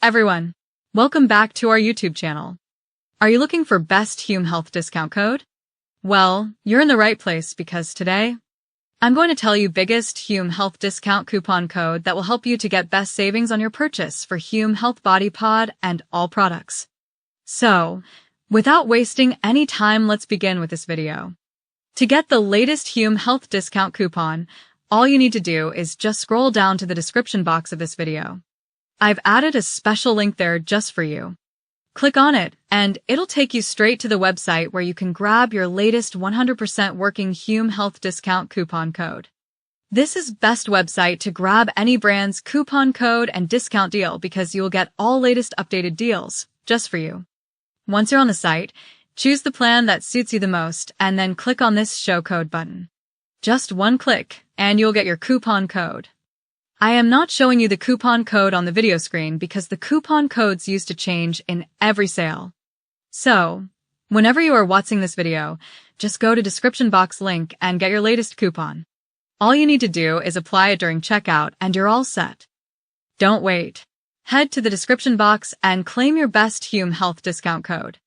everyone, welcome back to our YouTube channel. Are you looking for best Hume Health discount code? Well, you're in the right place because today, I'm going to tell you biggest Hume Health discount coupon code that will help you to get best savings on your purchase for Hume Health Body Pod and all products. So, without wasting any time, let's begin with this video. To get the latest Hume Health discount coupon, all you need to do is just scroll down to the description box of this video. I've added a special link there just for you. Click on it, and it'll take you straight to the website where you can grab your latest 100% working Hume Health discount coupon code. This is best website to grab any brand's coupon code and discount deal because you will get all latest updated deals just for you. Once you're on the site, choose the plan that suits you the most and then click on this Show Code button. Just one click, and you'll get your coupon code. I am not showing you the coupon code on the video screen because the coupon codes used to change in every sale. So, whenever you are watching this video, just go to description box link and get your latest coupon. All you need to do is apply it during checkout and you're all set. Don't wait. Head to the description box and claim your best Hume Health discount code.